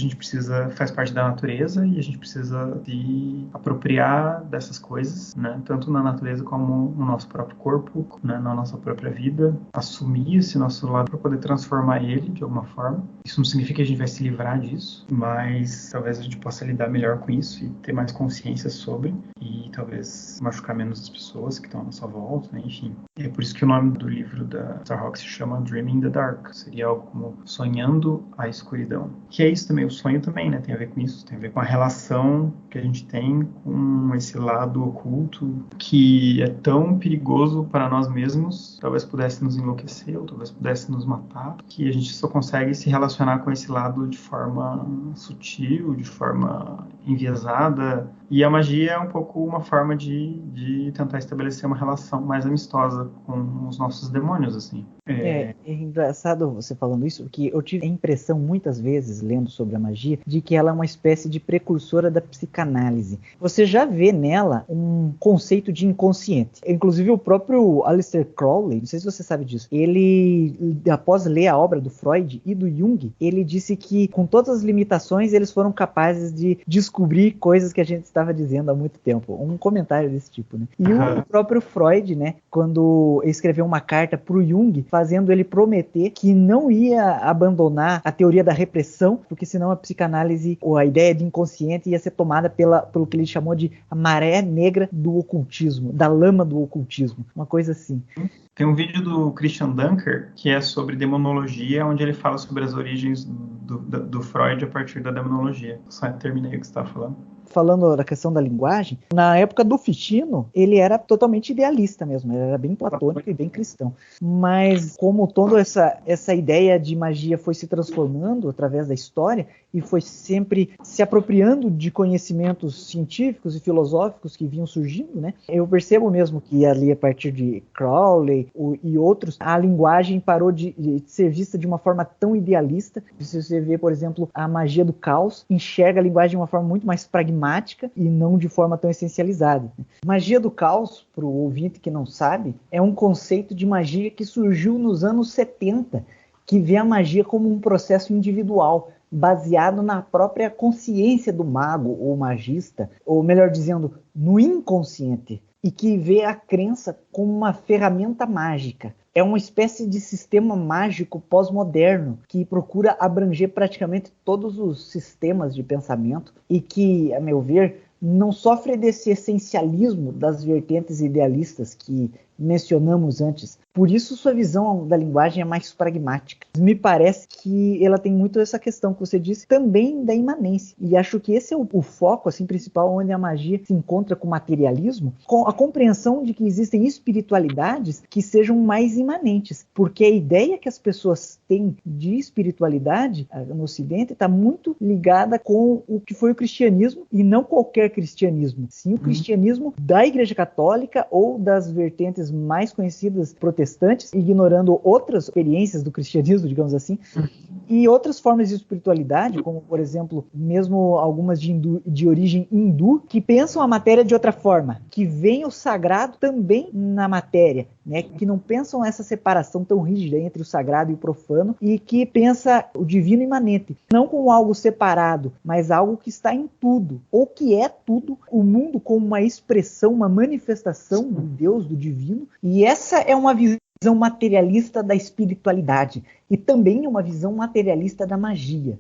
faz parte da natureza, e a gente precisa se apropriar dessas coisas, né? Tanto na natureza como no nosso próprio corpo, né? Na nossa própria vida, assumir esse nosso lado para poder transformar ele de alguma forma. Isso não significa que a gente vai se livrar disso, mas talvez a gente possa lidar melhor com isso e ter mais consciência sobre e talvez machucar menos as pessoas que estão à nossa volta, né? Enfim. É por isso que o nome do livro da Starhawk se chama Dreaming in the Dark. Seria algo como sonhando a escuridão. Que é isso também, o sonho também, né? Tem a ver com isso, tem a ver com a relação que a gente tem com esse lado oculto que é tão perigoso para nós mesmos, talvez pudesse nos enlouquecer ou talvez pudesse nos matar, que a gente só consegue se relacionar com esse lado de forma sutil, de forma enviesada. E a magia é um pouco uma forma de tentar estabelecer uma relação mais amistosa com os nossos demônios, assim. É engraçado você falando isso, porque eu tive a impressão muitas vezes, lendo sobre a magia, de que ela é uma espécie de precursora da psicanálise. Você já vê nela um conceito de inconsciente. Inclusive o próprio Aleister Crowley, não sei se você sabe disso, ele, após ler a obra do Freud e do Jung, ele disse que com todas as limitações eles foram capazes de descobrir coisas que a gente estava dizendo há muito tempo. Um comentário desse tipo, né? E o próprio Freud, né, quando escreveu uma carta para o Jung, fazendo ele prometer que não ia abandonar a teoria da repressão, porque senão a psicanálise, ou a ideia de inconsciente, ia ser tomada pelo que ele chamou de a maré negra do ocultismo, da lama do ocultismo, uma coisa assim. Tem um vídeo do Christian Dunker que é sobre demonologia, onde ele fala sobre as origens do Freud a partir da demonologia. Só terminei o que você estava falando. Falando da questão da linguagem, na época do Ficino, ele era totalmente idealista mesmo, ele era bem platônico e bem cristão. Mas como toda essa ideia de magia foi se transformando através da história e foi sempre se apropriando de conhecimentos científicos e filosóficos que vinham surgindo, né? Eu percebo mesmo que ali a partir de Crowley e outros, a linguagem parou de ser vista de uma forma tão idealista. Se você vê, por exemplo, a magia do caos, enxerga a linguagem de uma forma muito mais pragmática e não de forma tão essencializada. Magia do caos, para o ouvinte que não sabe, é um conceito de magia que surgiu nos anos 70, que vê a magia como um processo individual, baseado na própria consciência do mago ou magista, ou melhor dizendo, no inconsciente, e que vê a crença como uma ferramenta mágica. É uma espécie de sistema mágico pós-moderno que procura abranger praticamente todos os sistemas de pensamento e que, a meu ver, não sofre desse essencialismo das vertentes idealistas que mencionamos antes. Por isso sua visão da linguagem é mais pragmática. Me parece que ela tem muito essa questão que você disse, também da imanência. E acho que esse é o foco assim, principal, onde a magia se encontra com o materialismo, com a compreensão de que existem espiritualidades que sejam mais imanentes. Porque a ideia que as pessoas têm de espiritualidade no Ocidente está muito ligada com o que foi o cristianismo, e não qualquer cristianismo. Sim, o cristianismo da Igreja Católica ou das vertentes mais conhecidas protestantes, ignorando outras experiências do cristianismo, digamos assim, e outras formas de espiritualidade, como, por exemplo, mesmo algumas de origem hindu, que pensam a matéria de outra forma, que veem o sagrado também na matéria, né? Que não pensam essa separação tão rígida entre o sagrado e o profano, e que pensa o divino imanente, não como algo separado, mas algo que está em tudo, ou que é tudo, o mundo como uma expressão, uma manifestação do Deus, do divino. E essa é uma visão materialista da espiritualidade e também uma visão materialista da magia.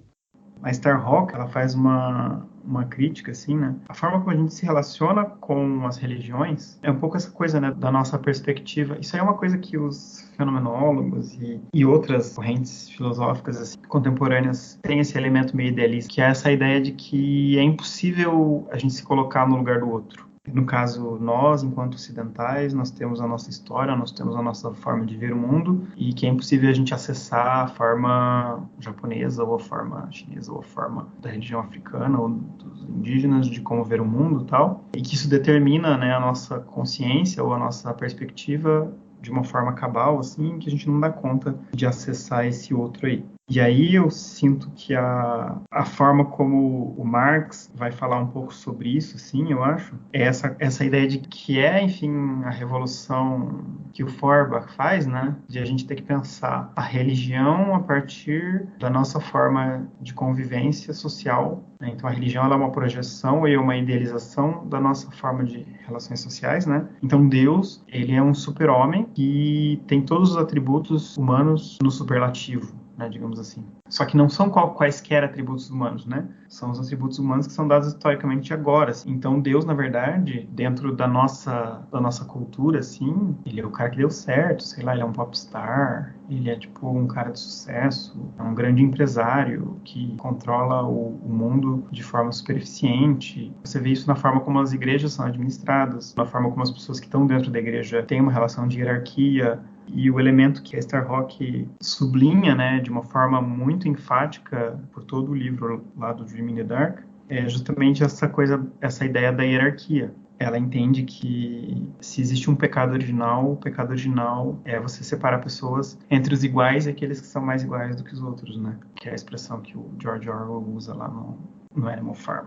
A Starhawk, ela faz uma crítica, assim, né? A forma como a gente se relaciona com as religiões é um pouco essa coisa, né, da nossa perspectiva. Isso aí é uma coisa que os fenomenólogos e outras correntes filosóficas assim, contemporâneas têm esse elemento meio idealista, que é essa ideia de que é impossível a gente se colocar no lugar do outro. No caso, nós, enquanto ocidentais, nós temos a nossa história, nós temos a nossa forma de ver o mundo, e que é impossível a gente acessar a forma japonesa, ou a forma chinesa, ou a forma da religião africana, ou dos indígenas, de como ver o mundo e tal, e que isso determina, né, a nossa consciência ou a nossa perspectiva de uma forma cabal, assim, que a gente não dá conta de acessar esse outro aí. E aí eu sinto que a forma como o Marx vai falar um pouco sobre isso, sim, eu acho, é essa ideia de que é, enfim, a revolução que o Feuerbach faz, né? De a gente ter que pensar a religião a partir da nossa forma de convivência social, né? Então a religião ela é uma projeção e uma idealização da nossa forma de relações sociais, né? Então Deus, ele é um super-homem que tem todos os atributos humanos no superlativo. né, digamos assim. Só que não são quaisquer atributos humanos, né? São os atributos humanos que são dados historicamente agora. Assim. Então, Deus, na verdade, dentro da nossa cultura, assim, ele é o cara que deu certo, sei lá, ele é um popstar, ele é, tipo, um cara de sucesso, é um grande empresário que controla o mundo de forma super eficiente. Você vê isso na forma como as igrejas são administradas, na forma como as pessoas que estão dentro da igreja têm uma relação de hierarquia. E o elemento que a Starhawk sublinha, né, de uma forma muito enfática por todo o livro lá do Dream in the Dark, é justamente essa ideia da hierarquia. Ela entende que se existe um pecado original, o pecado original é você separar pessoas entre os iguais e aqueles que são mais iguais do que os outros, né? Que é a expressão que o George Orwell usa lá no Animal Farm.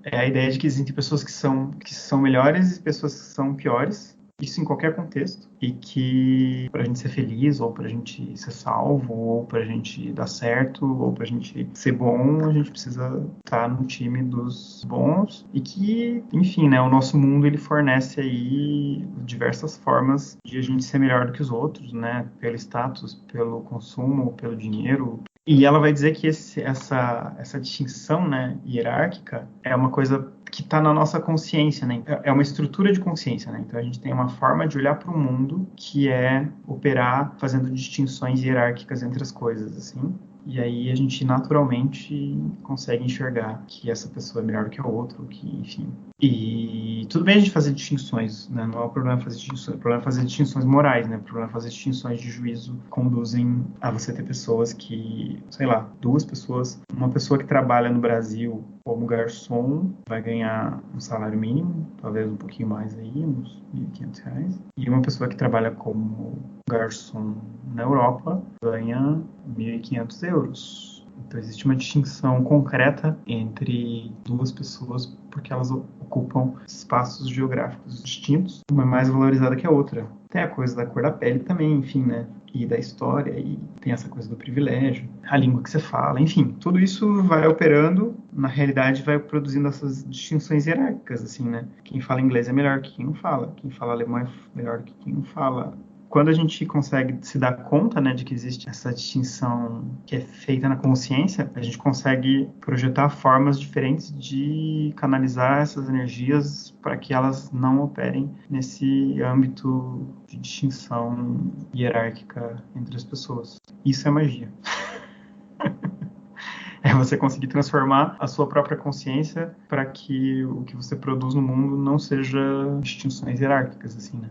É a ideia de que existem pessoas que são melhores e pessoas que são piores, isso em qualquer contexto, e que pra gente ser feliz, ou pra gente ser salvo, ou pra gente dar certo, ou pra gente ser bom, a gente precisa estar no time dos bons, e que, enfim, né, o nosso mundo ele fornece aí diversas formas de a gente ser melhor do que os outros, né, pelo status, pelo consumo, pelo dinheiro. E ela vai dizer que essa distinção, né, hierárquica é uma coisa que está na nossa consciência, né? É uma estrutura de consciência, né? Então a gente tem uma forma de olhar para o mundo que é operar fazendo distinções hierárquicas entre as coisas, assim. E aí a gente naturalmente consegue enxergar que essa pessoa é melhor do que a outra, que, enfim. E tudo bem a gente fazer distinções, né? Não é o problema fazer distinções, o problema é fazer distinções morais, né? O problema é fazer distinções de juízo que conduzem a você ter pessoas que, sei lá, duas pessoas, uma pessoa que trabalha no Brasil como garçom vai ganhar um salário mínimo, talvez um pouquinho mais aí, uns R$ 1.500, e uma pessoa que trabalha como garçom na Europa ganha 1.500 euros. Então existe uma distinção concreta entre duas pessoas porque elas ocupam espaços geográficos distintos, uma é mais valorizada que a outra. Tem a coisa da cor da pele também, enfim, né? E da história, e tem essa coisa do privilégio, a língua que você fala, enfim, tudo isso vai operando, na realidade vai produzindo essas distinções hierárquicas, assim, né? Quem fala inglês é melhor que quem não fala, quem fala alemão é melhor que quem não fala. Quando a gente consegue se dar conta, né, de que existe essa distinção que é feita na consciência, a gente consegue projetar formas diferentes de canalizar essas energias para que elas não operem nesse âmbito de distinção hierárquica entre as pessoas. Isso é magia. É você conseguir transformar a sua própria consciência para que o que você produz no mundo não seja distinções hierárquicas, assim, né?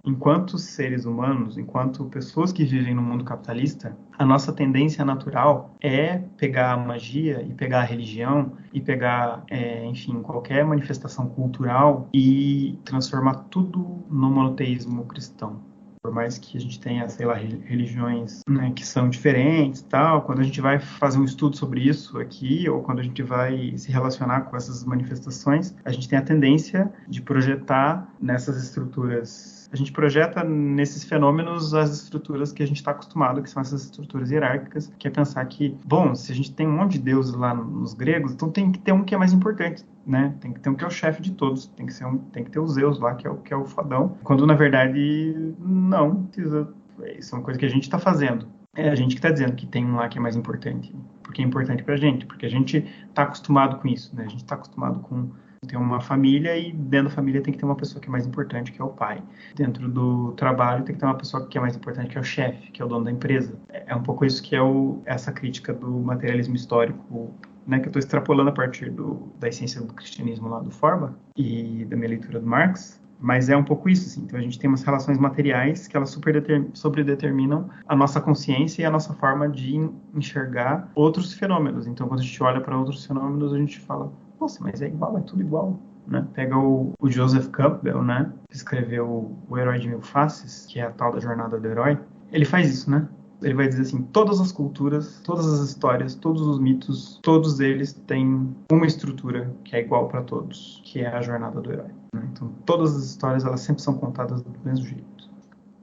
Enquanto seres humanos, enquanto pessoas que vivem no mundo capitalista, a nossa tendência natural é pegar a magia e pegar a religião e pegar, enfim, qualquer manifestação cultural e transformar tudo no monoteísmo cristão. Por mais que a gente tenha, sei lá, religiões, né, que são diferentes e tal, quando a gente vai fazer um estudo sobre isso aqui, ou quando a gente vai se relacionar com essas manifestações, a gente tem a tendência de projetar nessas estruturas. A gente projeta nesses fenômenos as estruturas que a gente está acostumado, que são essas estruturas hierárquicas, que é pensar que, bom, se a gente tem um monte de deuses lá nos gregos, então tem que ter um que é mais importante, né? Tem que ter um que é o chefe de todos, tem que ter o Zeus lá, que é o fodão, quando na verdade não precisa. Isso é uma coisa que a gente está fazendo. É a gente que está dizendo que tem um lá que é mais importante, porque é importante pra gente, porque a gente está acostumado com isso, né? A gente está acostumado com ter uma família e dentro da família tem que ter uma pessoa que é mais importante, que é o pai. Dentro do trabalho tem que ter uma pessoa que é mais importante, que é o chefe, que é o dono da empresa. É um pouco isso que é essa crítica do materialismo histórico, né, que eu estou extrapolando a partir da essência do cristianismo lá do Feuerbach e da minha leitura do Marx. Mas é um pouco isso, assim. Então a gente tem umas relações materiais que elas sobredeterminam a nossa consciência e a nossa forma de enxergar outros fenômenos. Então quando a gente olha para outros fenômenos, a gente fala, nossa, mas é igual, é tudo igual. Né? Pega o Joseph Campbell, né, que escreveu O Herói de Mil Faces, que é a tal da jornada do herói. Ele faz isso, né? Ele vai dizer assim, todas as culturas, todas as histórias, todos os mitos, todos eles têm uma estrutura que é igual para todos, que é a jornada do herói. Né? Então, todas as histórias, elas sempre são contadas do mesmo jeito.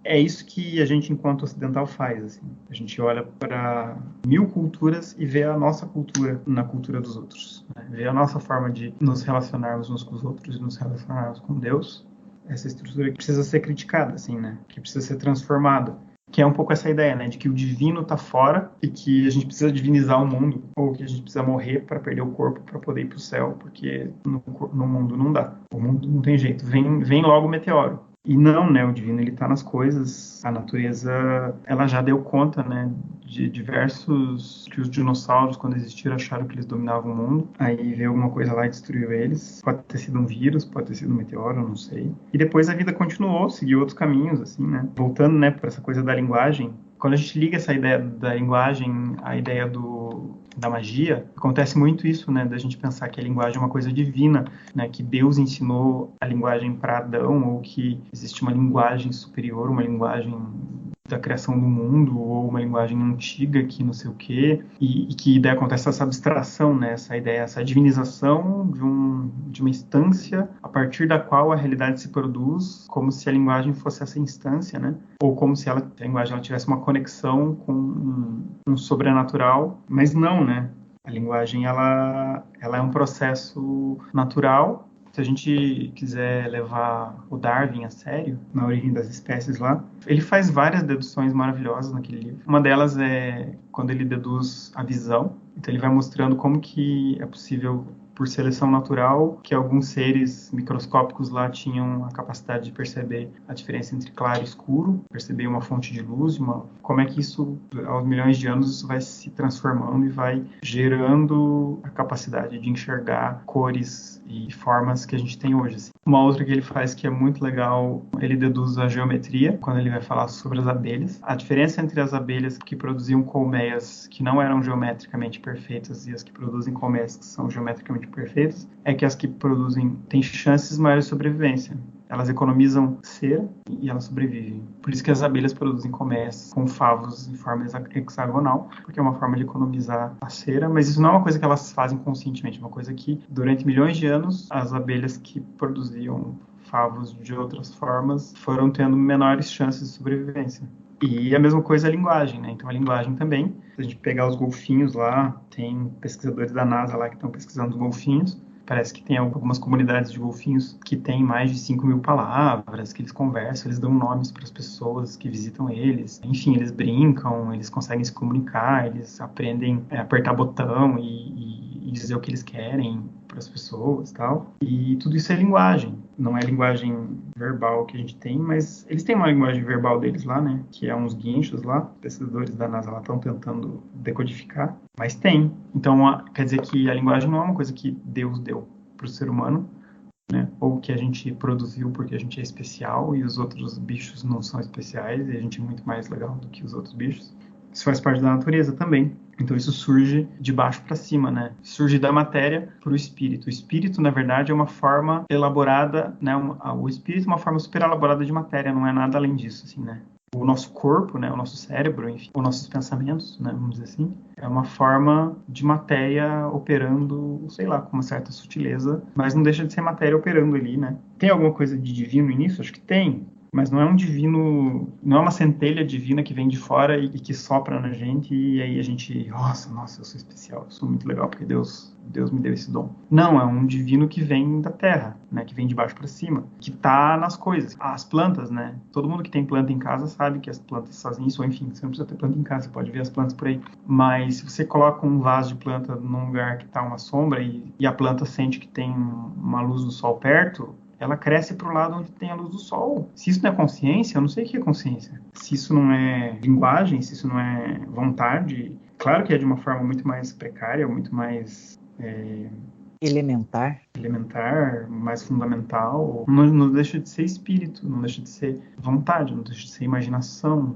É isso que a gente, enquanto ocidental, faz. Assim. A gente olha para 1000 culturas e vê a nossa cultura na cultura dos outros. Né? Vê a nossa forma de nos relacionarmos uns com os outros e nos relacionarmos com Deus. Essa estrutura que precisa ser criticada, assim, né? Que precisa ser transformada. Que é um pouco essa ideia, né, de que o divino está fora e que a gente precisa divinizar o mundo, ou que a gente precisa morrer para perder o corpo para poder ir para o céu, porque no mundo não dá. O mundo não tem jeito. Vem logo o meteoro. E não, né, o divino ele está nas coisas. A natureza, ela já deu conta, né, de diversos que os dinossauros, quando existiram, acharam que eles dominavam o mundo. Aí veio alguma coisa lá e destruiu eles. Pode ter sido um vírus, pode ter sido um meteoro, eu não sei. E depois a vida continuou, seguiu outros caminhos, assim, né. Voltando, né, para essa coisa da linguagem. Quando a gente liga essa ideia da linguagem à ideia da magia, acontece muito isso, né, da gente pensar que a linguagem é uma coisa divina, né, que Deus ensinou a linguagem para Adão, ou que existe uma linguagem superior, uma linguagem da criação do mundo, ou uma linguagem antiga que não sei o quê, e que daí acontece essa abstração, né, essa ideia, essa divinização de uma instância a partir da qual a realidade se produz, como se a linguagem fosse essa instância, né, ou como se a linguagem ela tivesse uma conexão com um sobrenatural, mas não, né? A linguagem ela é um processo natural. Se a gente quiser levar o Darwin a sério, na origem das espécies lá, ele faz várias deduções maravilhosas naquele livro. Uma delas é quando ele deduz a visão. Então ele vai mostrando como que é possível, por seleção natural, que alguns seres microscópicos lá tinham a capacidade de perceber a diferença entre claro e escuro, perceber uma fonte de luz, como é que isso, aos milhões de anos, isso vai se transformando e vai gerando a capacidade de enxergar cores e formas que a gente tem hoje. Assim. Uma outra que ele faz que é muito legal, ele deduz a geometria, quando ele vai falar sobre as abelhas. A diferença entre as abelhas que produziam colmeias que não eram geometricamente perfeitas e as que produzem colmeias que são geometricamente perfeitas, é que as que produzem têm chances maiores de sobrevivência. Elas economizam cera e elas sobrevivem. Por isso que as abelhas produzem colmeias com favos em forma hexagonal, porque é uma forma de economizar a cera, mas isso não é uma coisa que elas fazem conscientemente, é uma coisa que, durante milhões de anos, as abelhas que produziam favos de outras formas foram tendo menores chances de sobrevivência. E a mesma coisa a linguagem, né? Então a linguagem também, se a gente pegar os golfinhos lá, tem pesquisadores da NASA lá que estão pesquisando os golfinhos, parece que tem algumas comunidades de golfinhos que têm mais de 5.000 palavras, que eles conversam, eles dão nomes para as pessoas que visitam eles. Enfim, eles brincam, eles conseguem se comunicar, eles aprendem a apertar botão e dizer o que eles querem para as pessoas e tal. E tudo isso é linguagem. Não é linguagem verbal que a gente tem, mas eles têm uma linguagem verbal deles lá, né? Que é uns guinchos lá. Pesquisadores da NASA lá estão tentando decodificar, mas tem. Então, quer dizer que a linguagem não é uma coisa que Deus deu para o ser humano, né? Ou que a gente produziu porque a gente é especial e os outros bichos não são especiais e a gente é muito mais legal do que os outros bichos. Isso faz parte da natureza também. Então isso surge de baixo para cima, né? Surge da matéria para o espírito. O espírito, na verdade, é uma forma elaborada, né? O espírito é uma forma super elaborada de matéria, não é nada além disso, assim, né? O nosso corpo, né? O nosso cérebro, enfim, os nossos pensamentos, né? Vamos dizer assim, é uma forma de matéria operando, sei lá, com uma certa sutileza, mas não deixa de ser matéria operando ali, né? Tem alguma coisa de divino nisso? Acho que tem. Mas não é um divino, não é uma centelha divina que vem de fora e que sopra na gente e aí a gente, nossa, eu sou especial, eu sou muito legal porque Deus me deu esse dom. Não, é um divino que vem da terra, né, que vem de baixo para cima, que tá nas coisas. As plantas, né, todo mundo que tem planta em casa sabe que as plantas fazem isso, ou enfim, você não precisa ter planta em casa, você pode ver as plantas por aí. Mas se você coloca um vaso de planta num lugar que tá uma sombra e a planta sente que tem uma luz do sol perto, ela cresce para o lado onde tem a luz do sol. Se isso não é consciência, eu não sei o que é consciência. Se isso não é linguagem, se isso não é vontade, claro que é de uma forma muito mais precária, muito mais elementar, mais fundamental. Não deixa de ser espírito, não deixa de ser vontade, não deixa de ser imaginação.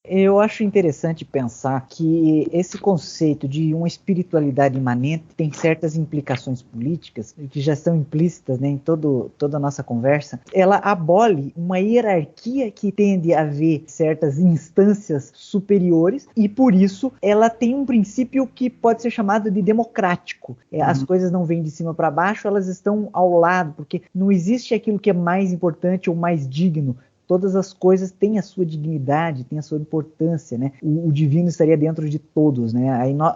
Eu acho interessante pensar que esse conceito de uma espiritualidade imanente tem certas implicações políticas que já estão implícitas, né, em toda a nossa conversa. Ela abole uma hierarquia que tende a haver certas instâncias superiores e, por isso, ela tem um princípio que pode ser chamado de democrático. As coisas não vêm de cima para baixo, elas estão ao lado, porque não existe aquilo que é mais importante ou mais digno. Todas as coisas têm a sua dignidade, têm a sua importância, né? O divino estaria dentro de todos, né?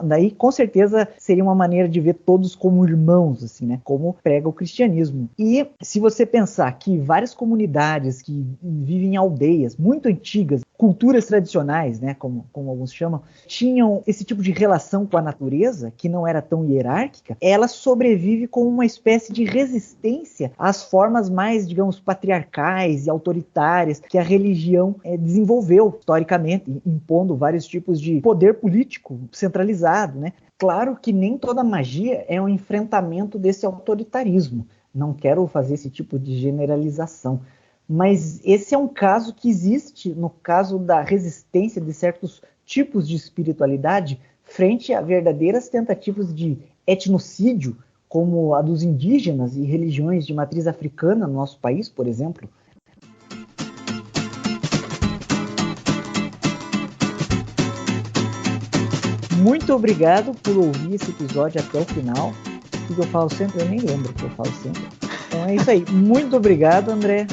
Daí, com certeza, seria uma maneira de ver todos como irmãos, assim, né? Como prega o cristianismo. E se você pensar que várias comunidades que vivem em aldeias muito antigas, culturas tradicionais, né, como alguns chamam, tinham esse tipo de relação com a natureza, que não era tão hierárquica, ela sobrevive com uma espécie de resistência às formas mais, digamos, patriarcais e autoritárias que a religião desenvolveu historicamente, impondo vários tipos de poder político centralizado, né? Claro que nem toda magia é um enfrentamento desse autoritarismo. Não quero fazer esse tipo de generalização. Mas esse é um caso que existe no caso da resistência de certos tipos de espiritualidade frente a verdadeiras tentativas de etnocídio, como a dos indígenas e religiões de matriz africana no nosso país, por exemplo. Muito obrigado por ouvir esse episódio até o final. O que eu falo sempre? Eu nem lembro o que eu falo sempre. Então é isso aí. Muito obrigado, André.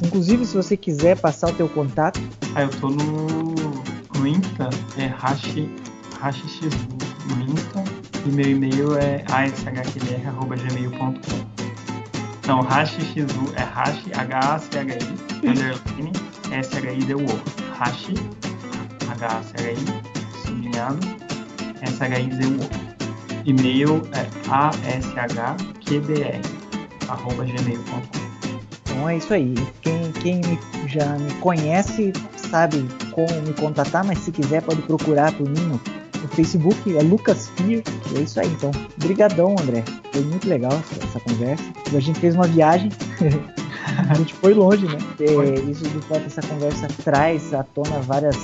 Inclusive, se você quiser passar o teu contato. Eu tô no Insta, é hashixu no Insta, e meu e-mail é ashqlr@gmail.com. Não, hashixu é hash, H-A-C-H-I, underline, S-H-I-D-U-O. Hash, H-A-C-H-I, sublinhado, S-H-I-D-U-O. E-mail é ashqbr@gmail.com. Então é isso aí. Quem já me conhece sabe como me contatar, mas se quiser pode procurar por mim no Facebook, é Lucas Fier. E é isso aí, então. Brigadão, André. Foi muito legal essa conversa. A gente fez uma viagem. A gente foi longe, né? Isso, de fato, essa conversa traz à tona várias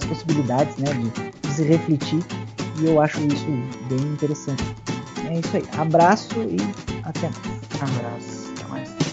possibilidades, né, de se refletir. E eu acho isso bem interessante. É isso aí. Abraço e até mais. Abraço. Até mais.